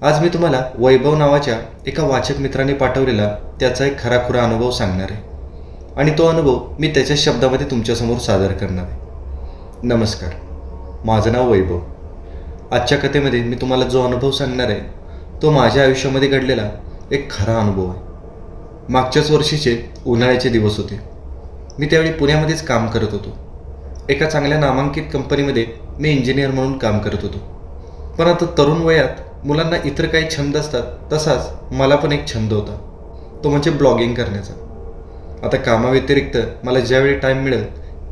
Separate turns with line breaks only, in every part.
आज मी तुम्हाला वैभव नावाच्या एका वाचक मित्राने पाठवलेला त्याचा एक खराखुरा अनुभव सांगणार आहे आणि तो अनुभव मी त्याच्या शब्दामध्ये तुमच्यासमोर सादर करणार आहे। नमस्कार, माझं नाव वैभव। आजच्या कथेमध्ये मी तुम्हाला जो अनुभव सांगणार आहे तो माझ्या आयुष्यामध्ये घडलेला एक खरा अनुभव आहे। मागच्याच वर्षीचे उन्हाळ्याचे दिवस होते। मी त्यावेळी पुण्यामध्येच काम करत होतो। एका चांगल्या नामांकित कंपनीमध्ये मी इंजिनियर म्हणून काम करत होतो। पण आता तरुण वयात मुलांना इतर काही छंद असतात, तसाच मला पण एक छंद होता, तो म्हणजे ब्लॉगिंग करण्याचा। आता कामाव्यतिरिक्त मला ज्यावेळी टाईम मिळेल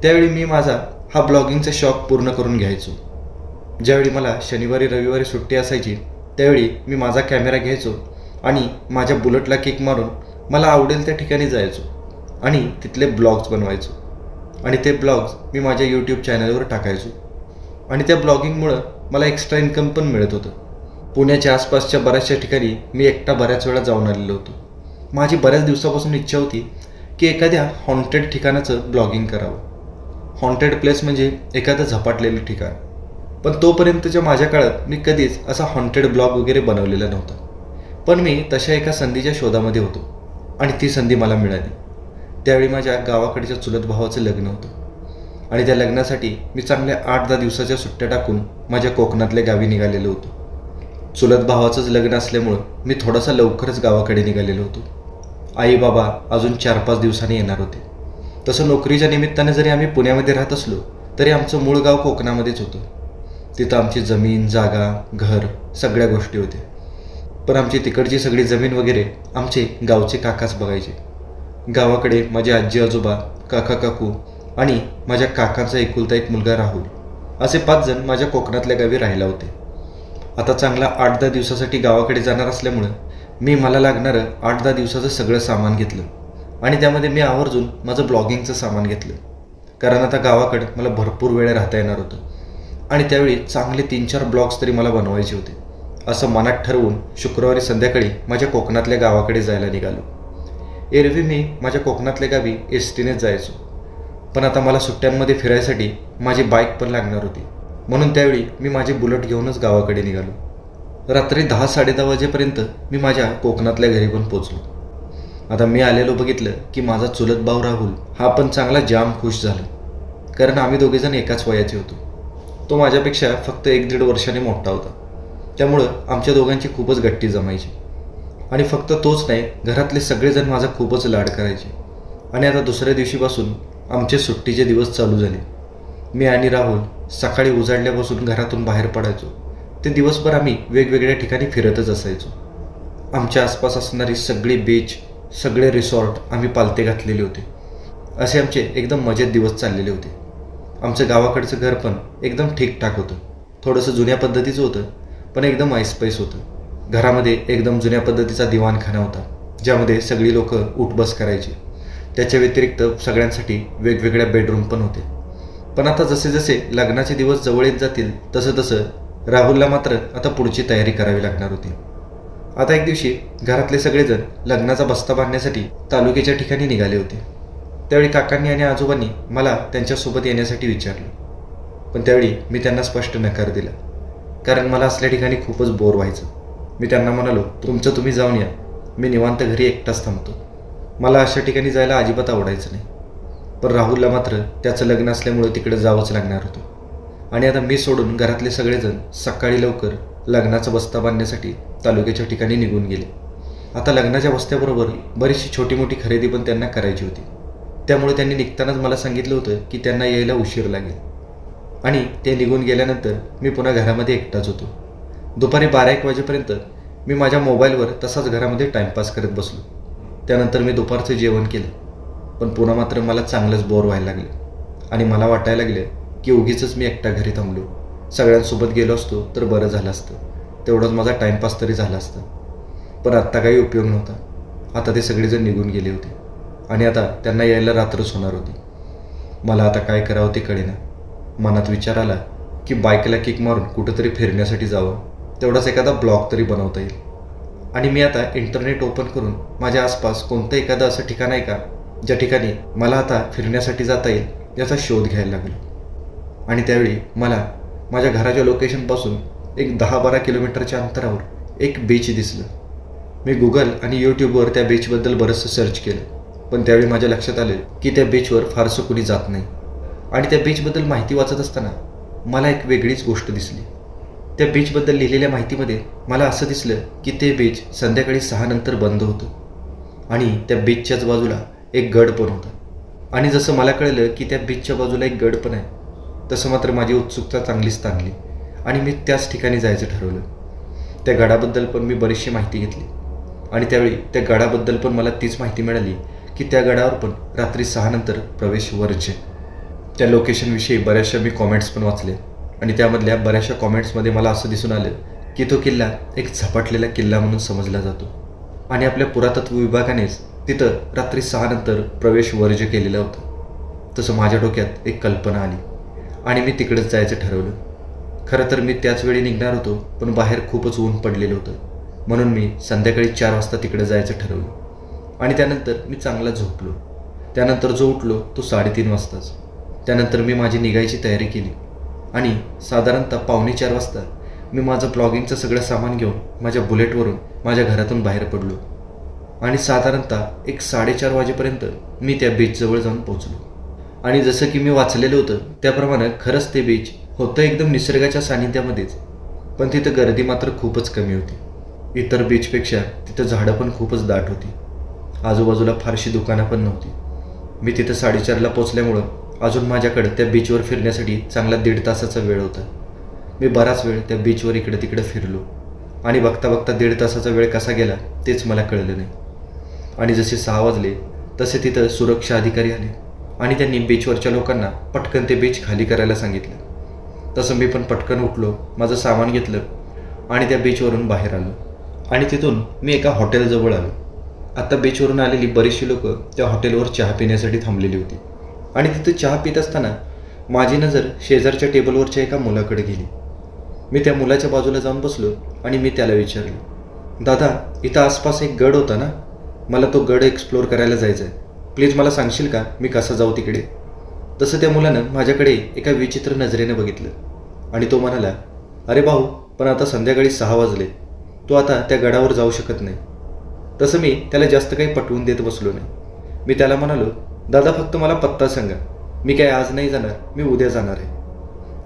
त्यावेळी मी माझा हा ब्लॉगिंगचा शौक पूर्ण करून घ्यायचो। ज्यावेळी मला शनिवारी रविवारी सुट्टी असायची त्यावेळी मी माझा कॅमेरा घ्यायचो आणि माझ्या बुलेटला किक मारून मला आवडेल त्या ठिकाणी जायचो आणि तिथले ब्लॉग्स बनवायचो आणि ते ब्लॉग्स मी माझ्या यूट्यूब चॅनलवर टाकायचो आणि त्या ब्लॉगिंगमुळं मला एक्स्ट्रा इन्कम पण मिळत होतं। पुण्याच्या आसपासच्या बऱ्याचशा ठिकाणी मी एकटा बऱ्याच वेळा जाऊन आलेलो होतो। माझी बऱ्याच दिवसापासून इच्छा होती की एखाद्या हॉन्टेड ठिकाणाचं ब्लॉगिंग करावं। हॉन्टेड प्लेस म्हणजे एखादं झपाटलेलं ठिकाण। पण तोपर्यंतच्या माझ्या काळात मी कधीच असा हॉन्टेड ब्लॉग वगैरे बनवलेला नव्हता। पण मी तशा एका संधीच्या शोधामध्ये होतो आणि ती संधी मला मिळाली। त्यावेळी माझ्या गावाकडच्या चुलत भावाचं लग्न होतं आणि त्या लग्नासाठी मी चांगल्या 8-10 दिवसाच्या सुट्ट्या टाकून माझ्या कोकणातल्या गावी निघालेलो होतो। चुलत भावाचंच लग्न असल्यामुळं मी थोडासा लवकरच गावाकडे निघालेलो होतो। आई बाबा अजून 4-5 दिवसांनी येणार होते। तसं नोकरीच्या निमित्ताने जरी आम्ही पुण्यामध्ये राहत असलो तरी आमचं मूळ गाव कोकणामध्येच होतं। तिथं आमची जमीन, जागा, घर सगळ्या गोष्टी होत्या। पण आमची तिकडची सगळी जमीन वगैरे आमचे गावचे काकाच बघायचे। गावाकडे माझे आजी आजोबा, काका काकू आणि माझ्या काकांचा एकुलता एक मुलगा राहुल, असे 5 जण माझ्या कोकणातल्या गावी राहिला होते। आता चांगला 8-10 दिवसासाठी गावाकडे जाणार असल्यामुळं मी मला लागणारं 8-10 दिवसाचं सगळं सामान घेतलं आणि त्यामध्ये मी आवर्जून माझं ब्लॉगिंगचं सामान घेतलं, कारण आता गावाकडे मला भरपूर वेळ राहता येणार होतं आणि त्यावेळी चांगले 3-4 ब्लॉग्स तरी मला बनवायचे होते। असं मनात ठरवून शुक्रवारी संध्याकाळी माझ्या कोकणातल्या गावाकडे जायला निघालो। एरवी मी माझ्या कोकणातल्या गावी एसटीनेच जायचो, पण आता मला सुट्ट्यांमध्ये फिरायसाठी माझी बाईक पण लागणार होती, म्हणून त्यावेळी मी माझी बुलेट घेऊनच गावाकडे निघालो। रात्री 10-10:30 वाजेपर्यंत मी माझ्या कोकणातल्या घरी पण पोचलो। आता मी आलेलो बघितलं की माझा चुलत भाऊ राहुल हा पण चांगला जाम खुश झाला, कारण आम्ही दोघेजण एकाच वयाचे होतो। तो माझ्यापेक्षा फक्त 1-1.5 वर्षाने मोठा होता, त्यामुळं आमच्या दोघांची खूपच गट्टी जमायची आणि फक्त तोच नाही, घरातले सगळेजण माझा खूपच लाड करायचे। आणि आता दुसऱ्या दिवशीपासून आमचे सुट्टीचे दिवस चालू झाले। मी आणि राहुल सकाळी उजाडल्यापासून घरातून बाहेर पडायचो ते दिवसभर आम्ही वेगवेगळ्या ठिकाणी फिरतच असायचो। आमच्या आसपास असणारी सगळी बीच, सगळे रिसॉर्ट आम्ही पालथे घातलेले होते। असे आमचे एकदम मजेत दिवस चाललेले होते। आमचं गावाकडचं घर पण एकदम ठीकठाक होतं। थोडंसं जुन्या पद्धतीचं होतं, पण एकदम ऐसपैस होतं। घरामध्ये एकदम जुन्या पद्धतीचा दिवाणखाना होता, ज्यामध्ये सगळी लोक उठबस करायची। त्याच्या व्यतिरिक्त सगळ्यांसाठी वेगवेगळ्या बेडरूम पण होते। पण आता जसे जसे लग्नाचे दिवस जवळ येत जातील तसं तसं राहुलला मात्र आता पुढची तयारी करावी लागणार होती। आता एक दिवशी घरातले सगळेजण लग्नाचा बस्ता बांधण्यासाठी तालुक्याच्या ठिकाणी निघाले होते। त्यावेळी काकांनी आणि आजोबांनी मला त्यांच्यासोबत येण्यासाठी विचारलं, पण त्यावेळी मी त्यांना स्पष्ट नकार दिला, कारण मला असल्या ठिकाणी खूपच बोर व्हायचं। मी त्यांना म्हणालो, तुमचं तुम्ही जाऊन या, मी निवांत घरी एकटाच थांबतो। मला अशा ठिकाणी जायला अजिबात आवडायचं नाही। पण राहुलला मात्र त्याचं लग्न असल्यामुळे तिकडे जावंच लागणार होतं आणि आता मी सोडून घरातले सगळेजण सकाळी लवकर लग्नाचा बस्ता बांधण्यासाठी तालुक्याच्या ठिकाणी निघून गेले। आता लग्नाच्या बस्त्याबरोबर बरीचशी छोटी मोठी खरेदी पण त्यांना करायची होती, त्यामुळे त्यांनी निघतानाच मला सांगितलं होतं की त्यांना यायला उशीर लागेल आणि ते निघून गेल्यानंतर मी पुन्हा घरामध्ये एकटाच होतो। दुपारी 12-1 वाजेपर्यंत मी माझ्या मोबाईलवर तसाच घरामध्ये टाईमपास करत बसलो। त्यानंतर मी दुपारचं जेवण केलं, पण पुन्हा मात्र मला चांगलंच बोर व्हायला लागलं आणि मला वाटायला लागलं की उगीचच मी एकटा घरी थांबलो। सगळ्यांसोबत गेलो असतो तर बरं झालं असतं, तेवढंच माझा टाईमपास तरी झाला असतं। पण आत्ता काही उपयोग नव्हता। आता ते सगळेजण निघून गेले होते आणि आता त्यांना यायला रात्रच होणार होती। मला आता काय करावं ते कळेना। मनात विचार आला की बाईकला किक मारून कुठंतरी फिरण्यासाठी जावं, तेवढाच एखादा ब्लॉग तरी बनवता येईल। आणि मी आता इंटरनेट ओपन करून माझ्या आसपास कोणतं एखादं असं ठिकाण आहे का ज्या ठिकाणी मला आता फिरण्यासाठी जाता येईल याचा शोध घ्यायला लागलो। आणि त्यावेळी मला माझ्या घराच्या लोकेशनपासून एक 10-12 किलोमीटरच्या अंतरावर एक बीच दिसलं. मी गुगल आणि यूट्यूबवर त्या बीचबद्दल बरंचसं सर्च केलं, पण त्यावेळी माझ्या लक्षात आलं की त्या बीचवर फारसं कुणी जात नाही. आणि त्या बीचबद्दल माहिती वाचत असताना मला एक वेगळीच गोष्ट दिसली. त्या बीचबद्दल लिहिलेल्या माहितीमध्ये मला असं दिसलं की ते बीच संध्याकाळी 6 नंतर बंद होतं आणि त्या बीचच्याच बाजूला एक गड पण होता. आणि जसं मला कळलं की त्या बीचच्या बाजूला एक गड पण आहे, तसं मात्र माझी उत्सुकता चांगलीच ताणली आणि मी त्याच ठिकाणी जायचं ठरवलं. त्या गडाबद्दल पण मी बरीचशी माहिती घेतली आणि त्यावेळी त्या गडाबद्दल पण मला तीच माहिती मिळाली की त्या गडावर पण रात्री 6 नंतर प्रवेश वर्ज्य. त्या लोकेशनविषयी बऱ्याचशा मी कॉमेंट्स पण वाचले आणि त्यामधल्या बऱ्याचशा कॉमेंट्समध्ये मला असं दिसून आलं की तो किल्ला एक झपाटलेला किल्ला म्हणून समजला जातो आणि आपल्या पुरातत्व विभागानेच तिथं रात्री 6 नंतर प्रवेश वर्ज्य केलेला होता. तसं माझ्या डोक्यात एक कल्पना आली आणि मी तिकडेच जायचं ठरवलं. खरं तर मी त्याच वेळी निघणार होतो, पण बाहेर खूपच ऊन पडलेलं होतं, म्हणून मी संध्याकाळी 4 वाजता तिकडे जायचं ठरवलं. आणि त्यानंतर मी चांगला झोपलो. त्यानंतर जो उठलो तो 3:30 वाजताच. त्यानंतर मी माझी निघायची तयारी केली आणि साधारणतः 3:45 वाजता मी माझं ब्लॉगिंगचं सगळं सामान घेऊन माझ्या बुलेटवरून माझ्या घरातून बाहेर पडलो आणि साधारणतः एक 4:30 वाजेपर्यंत मी त्या बीचजवळ जाऊन पोचलो. आणि जसं की मी वाचलेलं होतं त्याप्रमाणे खरंच ते बीच होतं एकदम निसर्गाच्या सानिध्यामध्येच, पण तिथं गर्दी मात्र खूपच कमी होती. इतर बीचपेक्षा तिथं झाडं पण खूपच दाट होती. आजूबाजूला फारशी दुकानं पण नव्हती. मी तिथं 4:30ला पोचल्यामुळं अजून माझ्याकडे त्या बीचवर फिरण्यासाठी चांगला 1.5 तासाचा वेळ होता. मी बराच वेळ त्या बीचवर इकडे तिकडे फिरलो आणि बघता बघता 1.5 तासाचा वेळ कसा गेला तेच मला कळलं नाही. आणि जसे 6 वाजले तसे तिथं सुरक्षा अधिकारी आले आणि त्यांनी बीचवरच्या लोकांना पटकन ते बीच खाली करायला सांगितलं. तसं मी पण पटकन उठलो, माझं सामान घेतलं आणि त्या बीचवरून बाहेर आलो आणि तिथून मी एका हॉटेलजवळ आलो. आता बीचवरून आलेली बरीचशी लोकं त्या हॉटेलवर चहा पिण्यासाठी थांबलेली होती आणि तिथं चहा पित असताना माझी नजर शेजारच्या टेबलवरच्या एका मुलाकडे गेली. मी त्या मुलाच्या बाजूला जाऊन बसलो आणि मी त्याला विचारलं, दादा, इथं आसपास एक गड होता ना, मला तो गड एक्सप्लोअर करायला जायचं आहे, प्लीज मला सांगशील का मी कसं जाऊ तिकडे? तसं त्या मुलानं माझ्याकडे एका विचित्र नजरेनं बघितलं आणि तो म्हणाला, अरे भाऊ, पण आता संध्याकाळी 6 वाजले, तू आता त्या गडावर जाऊ शकत नाही. तसं मी त्याला जास्त काही पटवून देत बसलो नाही. मी त्याला म्हणालो, दादा फक्त मला पत्ता सांगा, मी काय आज नाही जाणार, मी उद्या जाणार आहे.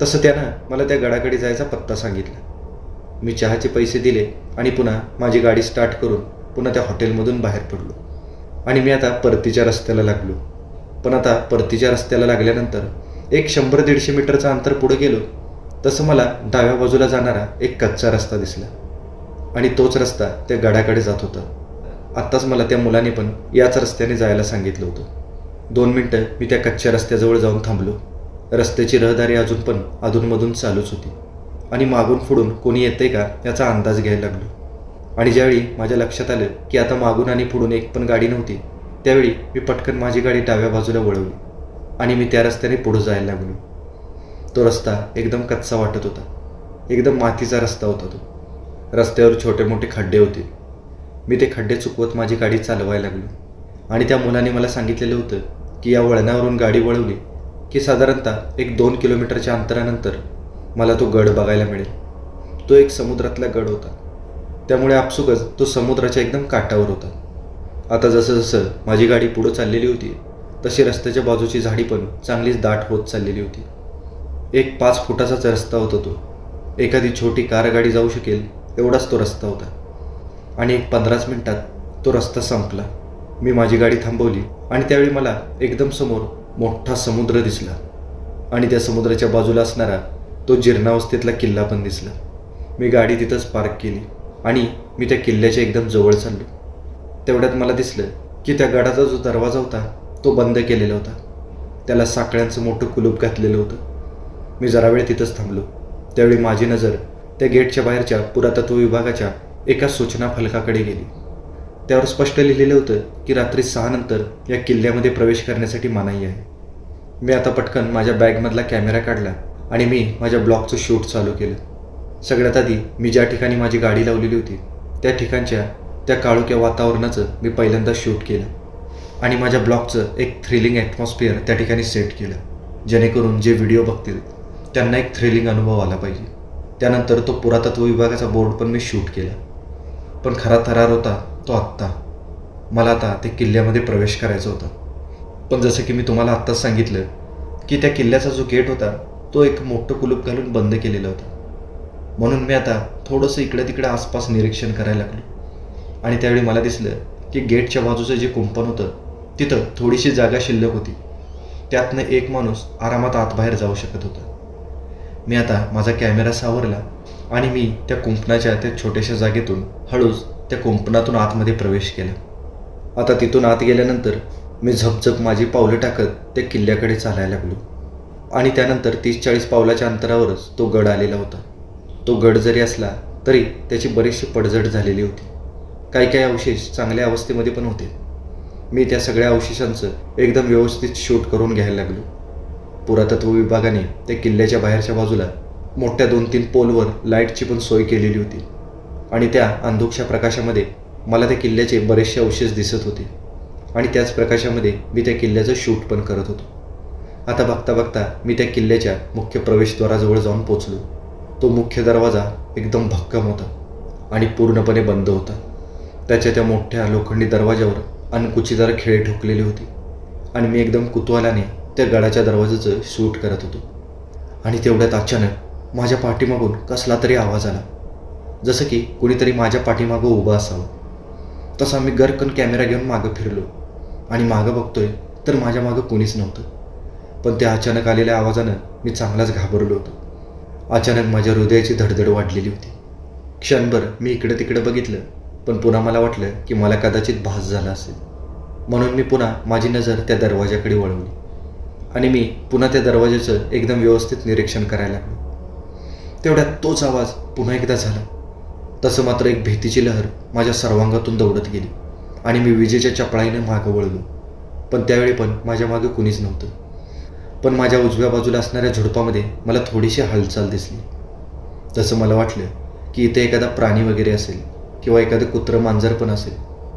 तसं त्यानं मला त्या गडाकडे जायचा पत्ता सांगितला. मी चहाचे पैसे दिले आणि पुन्हा माझी गाडी स्टार्ट करून पुन्हा त्या हॉटेलमधून बाहेर पडलो आणि मी आता परतीच्या रस्त्याला लागलो. पण आता परतीच्या रस्त्याला लागल्यानंतर एक 100-150 मीटरचं अंतर पुढे गेलो तसं मला डाव्या बाजूला जाणारा एक कच्चा रस्ता दिसला आणि तोच रस्ता त्या गडाकडे जात होता. आत्ताच मला त्या मुलाने पण याच रस्त्याने जायला सांगितलं होतं. 2 मिनटं मी त्या कच्च्या रस्त्याजवळ जाऊन थांबलो. रस्त्याची रहदारी अजून पण अधूनमधून चालूच होती आणि मागून पुढून कोणी येतंय का याचा अंदाज घ्यायला लागलो. आणि ज्यावेळी माझ्या लक्षात आलं की आता मागून आणि पुढून एक पण गाडी नव्हती, त्यावेळी मी पटकन माझी गाडी डाव्या बाजूला वळवली आणि मी त्या रस्त्याने पुढं जायला लागलो. तो रस्ता एकदम कच्चा वाटत होता, एकदम मातीचा रस्ता होता तो. रस्त्यावर छोटे मोठे खड्डे होते. मी ते खड्डे चुकवत माझी गाडी चालवायला लागलो आणि त्या मुलाने मला सांगितलेलं होतं की या वळणावरून गाडी वळवली की साधारणतः एक 2 किलोमीटरच्या अंतरानंतर मला तो गड बघायला मिळेल. तो एक समुद्रातला गड होता, त्यामुळे आपसुकच तो समुद्राच्या एकदम काठावर होता. आता जसं जसं माझी गाडी पुढं चाललेली होती तशी रस्त्याच्या बाजूची झाडी पण चांगलीच दाट होत चाललेली होती. एक 5 फुटाचाच रस्ता होता तो. एखादी छोटी कार गाडी जाऊ शकेल एवढाच तो रस्ता होता आणि एक 15 मिनिटात तो रस्ता संपला. मी माझी गाडी थांबवली आणि त्यावेळी मला एकदम समोर मोठा समुद्र दिसला आणि त्या समुद्राच्या बाजूला असणारा तो जीर्णावस्थेतला किल्ला पण दिसला. मी गाडी तिथंच पार्क केली आणि मी त्या किल्ल्याच्या एकदम जवळ चाललो. तेवढ्यात मला दिसलं की त्या गडाचा जो दरवाजा होता तो बंद केलेला होता. त्याला साखळ्यांचं मोठं कुलूप घातलेलं होतं. मी जरा वेळ तिथंच थांबलो. त्यावेळी माझी नजर त्या गेटच्या बाहेरच्या पुरातत्व विभागाच्या एका सूचना फलकाकडे गेली. त्यावर स्पष्ट लिहिलेलं होतं की रात्री 6 नंतर या किल्ल्यामध्ये प्रवेश करण्यासाठी मनाई आहे. मी आता पटकन माझ्या बॅगमधला कॅमेरा काढला आणि मी माझ्या ब्लॉगचं शूट चालू केलं. सगळ्यात आधी मी ज्या ठिकाणी माझी गाडी लावलेली होती त्या ठिकाणच्या त्या काळोख्या वातावरणाचं मी पहिल्यांदा शूट केलं आणि माझ्या ब्लॉगचं एक थ्रिलिंग ॲटमॉस्फिअर त्या ठिकाणी सेट केलं, जेणेकरून जे व्हिडिओ बघतील त्यांना एक थ्रिलिंग अनुभव आला पाहिजे. त्यानंतर तो पुरातत्व विभागाचा बोर्ड पण मी शूट केला पण खरा थरार होता तो आत्ता. मला आता ते किल्ल्यामध्ये प्रवेश करायचा होता. पण जसं की मी तुम्हाला आत्ताच सांगितलं की त्या किल्ल्याचा जो गेट होता तो एक मोठं कुलूप घालून बंद केलेला होता. म्हणून मी आता थोडंसं इकडं तिकडं आसपास निरीक्षण करायला लागलो. आणि त्यावेळी मला दिसलं की गेटच्या बाजूचं जे कुंपण होतं तिथं थोडीशी जागा शिल्लक होती. त्यातनं एक माणूस आरामात आतबाहेर जाऊ शकत होता. मी आता माझा कॅमेरा सावरला आणि मी त्या कुंपणाच्या त्या छोट्याशा जागेतून हळूच त्या कुंपणातून आतमध्ये प्रवेश केला. आता तिथून आत गेल्यानंतर मी झपझप माझी पावलं टाकत त्या किल्ल्याकडे चालायला लागलो. आणि त्यानंतर 30-40 पावलाच्या अंतरावरच तो गड आलेला होता. तो गड जरी असला तरी त्याची बरीचशी पडझड झालेली होती. काही अवशेष चांगल्या अवस्थेमध्ये पण होते. मी त्या सगळ्या अवशेषांचं एकदम व्यवस्थित शूट करून घ्यायला लागलो. पुरातत्व विभागाने त्या किल्ल्याच्या बाहेरच्या बाजूला मोठ्या 2-3 पोलवर लाईटची पण सोय केलेली होती. आणि त्या अंधुकशा प्रकाशामध्ये मला त्या किल्ल्याचे बरेचसे अवशेष दिसत होते. आणि त्याच प्रकाशामध्ये मी त्या किल्ल्याचं शूट पण करत होतो. आता बघता बघता मी त्या किल्ल्याच्या मुख्य प्रवेशद्वाराजवळ जाऊन पोचलो. तो मुख्य दरवाजा एकदम भक्कम होता आणि पूर्णपणे बंद होता. त्याच्या त्या मोठ्या लोखंडी दरवाजावर अणकुचीदार खिळे ठोकलेली होती. आणि मी एकदम कुतूहलाने त्या गडाच्या दरवाजाचं शूट करत होतो. आणि तेवढ्यात अचानक माझ्या पाठीमागून कसला तरी आवाज आला, जसं की कुणीतरी माझ्या पाठीमागं उभं असावं. तसा मी गरकन कॅमेरा घेऊन मागं फिरलो आणि मागं बघतोय तर माझ्या मागं कोणीच नव्हतं. पण त्या अचानक आलेल्या आवाजानं मी चांगलाच घाबरलो होतो. अचानक माझ्या हृदयाची धडधड वाढलेली होती. क्षणभर मी इकडं तिकडं बघितलं, पण पुन्हा मला वाटलं की मला कदाचित भास झाला असेल. म्हणून मी पुन्हा माझी नजर त्या दरवाजाकडे वळवली आणि मी पुन्हा त्या दरवाजाचं एकदम व्यवस्थित निरीक्षण करायला लागलो. तेवढ्यात तोच आवाज पुन्हा एकदा झाला. तसं मात्र एक भीतीची लहर माझ्या सर्वांगातून दौडत गेली आणि मी विजेच्या चपळाईनं मागं वळलो. पण त्यावेळी पण माझ्या मागं कुणीच नव्हतं. पण माझ्या उजव्या बाजूला असणाऱ्या झुडपामध्ये मला थोडीशी हालचाल दिसली. तसं मला वाटलं की इथे एखादा प्राणी वगैरे असेल किंवा एखादं कुत्रं मांजर पण असेल,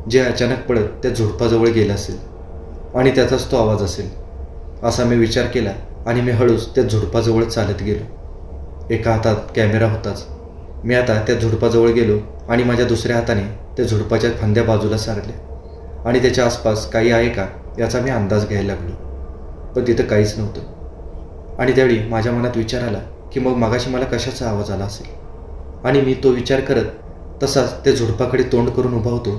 जे अचानक पळत त्या झुडपाजवळ गेलं असेल आणि त्याचाच तो आवाज असेल, असा मी विचार केला. आणि मी हळूच त्या झुडपाजवळ चालत गेलो. एका हातात कॅमेरा होताच. मी आता त्या झुडपाजवळ गेलो आणि माझ्या दुसऱ्या हाताने त्या झुडपाच्या फांद्या बाजूला सारल्या आणि त्याच्या आसपास काही आहे का याचा मी अंदाज घ्यायला लागलो. पण तिथं काहीच नव्हतं. आणि त्यावेळी माझ्या मनात विचार आला की मग मागाशी मला कशाचा आवाज आला असेल. आणि मी तो विचार करत तसाच त्या झुडपाकडे तोंड करून उभा होतो.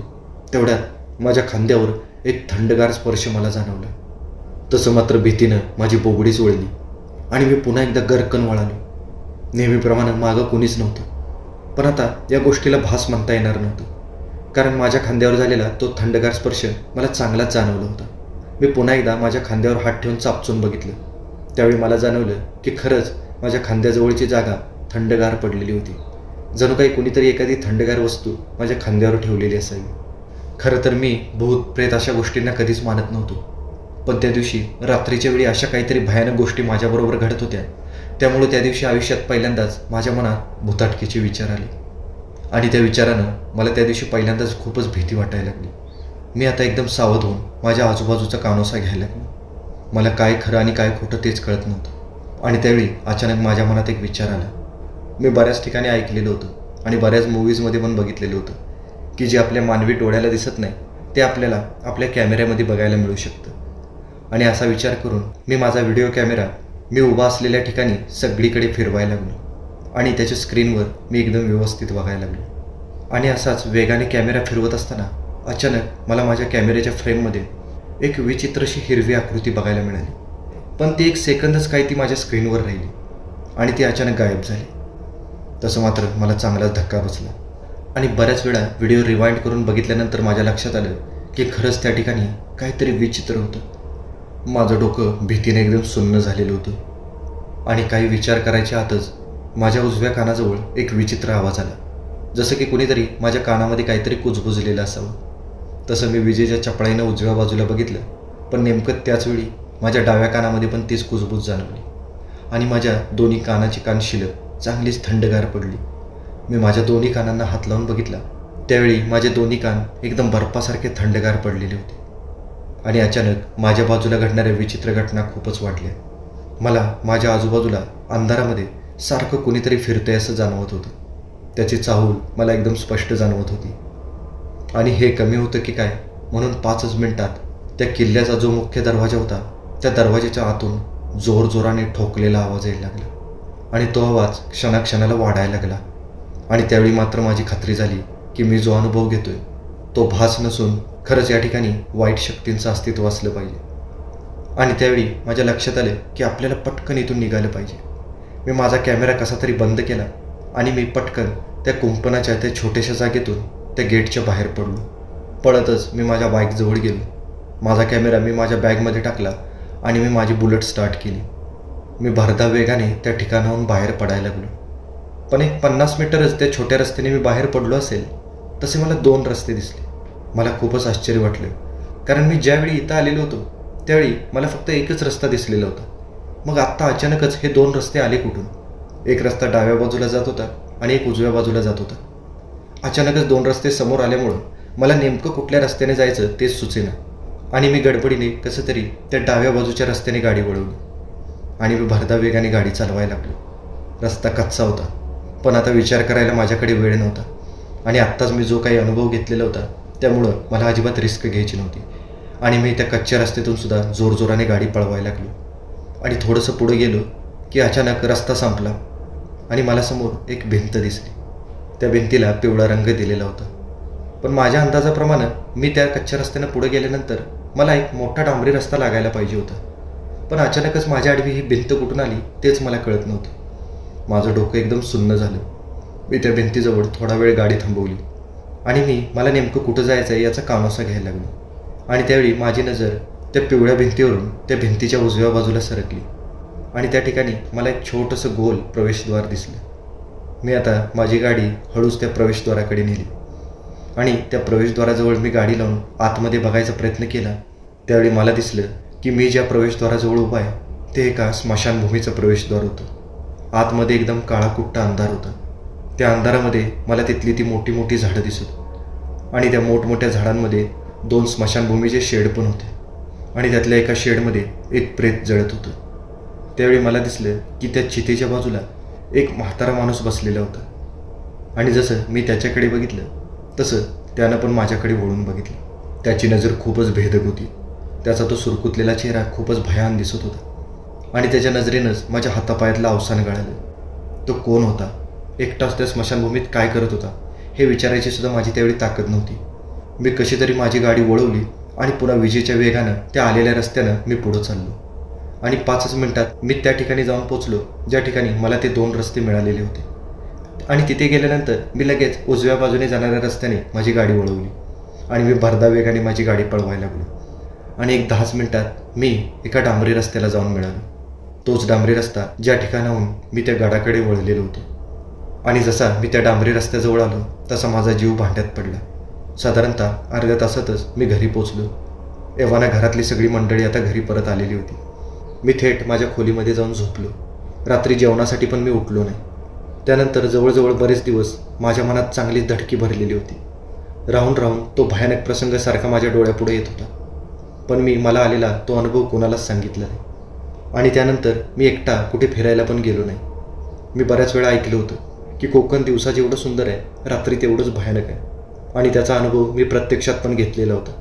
तेवढ्यात माझ्या खांद्यावर एक थंडगार स्पर्श मला जाणवला. तसं मात्र भीतीनं माझी बोबडीच वळली आणि मी पुन्हा एकदा गरकन वळालो. नेहमीप्रमाणे मागं कोणीच नव्हतं. पण आता या गोष्टीला भास म्हणता येणार नव्हतं, कारण माझ्या खांद्यावर झालेला तो थंडगार स्पर्श मला चांगलाच जाणवला होता. मी पुन्हा एकदा माझ्या खांद्यावर हात ठेवून चापचून बघितलं. त्यावेळी मला जाणवलं की खरंच माझ्या खांद्याजवळची जागा थंडगार पडलेली होती. जणू काही कुणीतरी एखादी थंडगार वस्तू माझ्या खांद्यावर ठेवलेली असावी. खरं तर मी भूत प्रेत अशा गोष्टींना कधीच मानत नव्हतो. पण त्या दिवशी रात्रीच्या वेळी अशा काहीतरी भयानक गोष्टी माझ्याबरोबर घडत होत्या. त्यामुळे त्या दिवशी आयुष्यात पहिल्यांदाच माझ्या मनात भुताटकीचे विचार आले. आणि त्या विचारानं मला त्या दिवशी पहिल्यांदाच खूपच भीती वाटायला लागली. मी आता एकदम सावध होऊन माझ्या आजूबाजूचा कानोसा घ्यायला लागलो. मला काय खरं आणि काय खोटं तेच कळत नव्हतं. आणि त्यावेळी अचानक माझ्या मनात एक विचार आला. मी बऱ्याच ठिकाणी ऐकलेलं होतं आणि बऱ्याच मूव्हीजमध्ये पण बघितलेलं होतं की जे आपल्या मानवी डोळ्याला दिसत नाही ते आपल्याला आपल्या कॅमेऱ्यामध्ये बघायला मिळू शकतं. आणि असा विचार करून मी माझा व्हिडिओ कॅमेरा मी उभा असलेल्या ठिकाणी सगळीकडे फिरवायला लागलो आणि त्याच्या स्क्रीनवर मी एकदम व्यवस्थित बघायला लागलो. आणि असाच वेगाने कॅमेरा फिरवत असताना अचानक मला माझ्या कॅमेऱ्याच्या फ्रेममध्ये एक विचित्रशी हिरवी आकृती बघायला मिळाली. पण ती एक सेकंदच काय ती माझ्या स्क्रीनवर राहिली आणि ती अचानक गायब झाली. तसं मात्र मला चांगलाच धक्का बसला आणि बऱ्याच वेळा व्हिडिओ रिवाइंड करून बघितल्यानंतर माझ्या लक्षात आलं की खरंच त्या ठिकाणी काहीतरी विचित्र होतं. माझं डोकं भीतीने एकदम सुन्न झालेलं होतं आणि काही विचार करायच्या आतच माझ्या उजव्या कानाजवळ एक विचित्र आवाज आला, जसं की कुणीतरी माझ्या कानामध्ये काहीतरी कुजबुजलेलं असावं. तसं मी विजेच्या चपळाईनं उजव्या बाजूला बघितलं, पण नेमकं त्याचवेळी माझ्या डाव्या कानामध्ये पण तीच कुजबूज जाणवली आणि माझ्या दोन्ही कानाची कानशिलं चांगलीच थंडगार पडली. मी माझ्या दोन्ही कानांना हात लावून बघितला. त्यावेळी माझे दोन्ही कान एकदम बर्फासारखे थंडगार पडलेले होते आणि अचानक माझ्या बाजूला घडणाऱ्या विचित्र घटना खूपच वाढल्या. मला माझ्या आजूबाजूला अंधारामध्ये सारखं कुणीतरी फिरतंय असं जाणवत होतं. त्याची चाहूल मला एकदम स्पष्ट जाणवत होती आणि हे कमी होतं की काय, म्हणून 5च मिनिटात त्या किल्ल्याचा जो मुख्य दरवाजा होता त्या दरवाजाच्या आतून जोरजोराने ठोकलेला आवाज यायला लागला आणि तो आवाज क्षणाक्षणाला वाढायला लागला. आणि त्यावेळी मात्र माझी खात्री झाली की मी जो अनुभव घेतोय तो भास नसून खरंच या ठिकाणी वाईट शक्तींचं अस्तित्व असलं पाहिजे. आणि त्यावेळी माझ्या लक्षात आलं की आपल्याला पटकन इथून निघालं पाहिजे. मी माझा कॅमेरा कसा तरी बंद केला आणि मी पटकन त्या कुंपणाच्या त्या छोट्याशा जागेतून त्या गेटच्या बाहेर पडलो. पळतच मी माझ्या बाईकजवळ गेलो. माझा कॅमेरा मी माझ्या बॅगमध्ये टाकला आणि मी माझी बुलेट स्टार्ट केली. मी भरधाव वेगाने त्या ठिकाणाहून बाहेर पडायला लागलो. पण एक 50 मीटरच त्या छोट्या रस्त्याने मी बाहेर पडलो असेल तसे मला 2 रस्ते दिसले. मला खूपच आश्चर्य वाटलं, कारण मी ज्यावेळी इथं आलेलो होतो त्यावेळी मला फक्त एकच रस्ता दिसलेला होता. मग आत्ता अचानकच हे 2 रस्ते आले कुठून? एक रस्ता डाव्या बाजूला जात होता आणि एक उजव्या बाजूला जात होता. अचानकच 2 रस्ते समोर आल्यामुळं मला नेमकं कुठल्या रस्त्याने जायचं तेच सुचेना आणि मी गडबडीने कसं तरी त्या डाव्या बाजूच्या रस्त्याने गाडी वळवली आणि मी भरधाव वेगाने गाडी चालवायला लागलो. रस्ता कच्चा होता, पण आता विचार करायला माझ्याकडे वेळ नव्हता आणि आत्ताच मी जो काही अनुभव घेतलेला होता त्यामुळं मला अजिबात रिस्क घ्यायची नव्हती. आणि मी त्या कच्च्या रस्त्यातून सुद्धा जोरजोराने गाडी पळवायला लागलो आणि थोडंसं पुढे गेलो की अचानक रस्ता संपला आणि मला समोर एक भिंत दिसली. त्या भिंतीला पिवळा रंग दिलेला होता. पण माझ्या अंदाजाप्रमाणे मी त्या कच्च्या रस्त्यानं पुढे गेल्यानंतर मला एक मोठा डांबरी रस्ता लागायला पाहिजे होता. पण अचानकच माझ्या आडवी ही भिंत कुठून आली तेच मला कळत नव्हतं. माझं डोकं एकदम सुन्न झालं. मी त्या भिंतीजवळ थोडा वेळ गाडी थांबवली आणि मला नेमकं कुठं जायचं आहे याचा कानोसा घ्यायला लागलो. आणि त्यावेळी माझी नजर त्या पिवळ्या भिंतीवरून त्या भिंतीच्या उजव्या बाजूला सरकली आणि त्या ठिकाणी मला एक छोटंसं गोल प्रवेशद्वार दिसलं. मी आता माझी गाडी हळूच त्या प्रवेशद्वाराकडे नेली आणि त्या प्रवेशद्वाराजवळ मी गाडी लावून आतमध्ये बघायचा प्रयत्न केला. त्यावेळी मला दिसलं की मी ज्या प्रवेशद्वाराजवळ उभा आहे ते एका स्मशानभूमीचं प्रवेशद्वार होतं. आतमध्ये एकदम काळाकुट्टा अंधार होता. त्या अंधारामध्ये मला तिथली ती मोठी मोठी झाडं दिसत आणि त्या मोठमोठ्या झाडांमध्ये 2 स्मशानभूमीचे शेड पण होते आणि त्यातल्या एका शेडमध्ये एक प्रेत जळत होतं. त्यावेळी मला दिसलं की त्या चितेच्या बाजूला एक म्हातारा माणूस बसलेला होता आणि जसं मी त्याच्याकडे बघितलं तसं त्यानं पण माझ्याकडे वळून बघितलं. त्याची नजर खूपच भेदक होती. त्याचा तो सुरकुतलेला चेहरा खूपच भयान दिसत होता आणि त्याच्या नजरेनंच माझ्या हातापायातलं अवसान गळालं. तो कोण होता, एकटाच त्या स्मशानभूमीत काय करत होता हे विचारायची सुद्धा माझी त्यावेळी ताकद नव्हती. मी कशी तरी माझी गाडी वळवली आणि पुन्हा विजेच्या वेगानं त्या आलेल्या रस्त्यानं मी पुढं चाललो आणि 5च मिनिटात मी त्या ठिकाणी जाऊन पोचलो ज्या ठिकाणी मला ते 2 रस्ते मिळालेले होते. आणि तिथे गेल्यानंतर मी लगेच उजव्या बाजूने जाणाऱ्या रस्त्याने माझी गाडी वळवली आणि मी भरधाव वेगाने माझी गाडी पळवायला लागलो आणि एक 10च मिनिटात मी एका डांबरी रस्त्याला जाऊन मिळालो. तोच डांबरी रस्ता ज्या ठिकाणाहून मी त्या गडाकडे वळलेलो होतो. आणि जसा मी त्या डांबरी रस्त्याजवळ आलो तसा माझा जीव भांड्यात पडला. साधारणतः अर्ध्या तासातच मी घरी पोचलो. एव्हाना घरातली सगळी मंडळी आता घरी परत आलेली होती. मी थेट माझ्या खोलीमध्ये जाऊन झोपलो. रात्री जेवणासाठी पण मी उठलो नाही. त्यानंतर जवळजवळ बरेच दिवस माझ्या मनात चांगलीच धडकी भरलेली होती. राहून राहून तो भयानक प्रसंग सारखा माझ्या डोळ्यापुढे येत होता. पण मी मला आलेला तो अनुभव कोणालाच सांगितला नाही आणि त्यानंतर मी एकटा कुठे फिरायला पण गेलो नाही. मी बऱ्याच वेळा ऐकलं होतं की कोकण दिवसा जेवढं सुंदर आहे रात्री तेवढंच भयानक आहे आणि त्याचा अनुभव मी प्रत्यक्षात पण घेतलेला होता.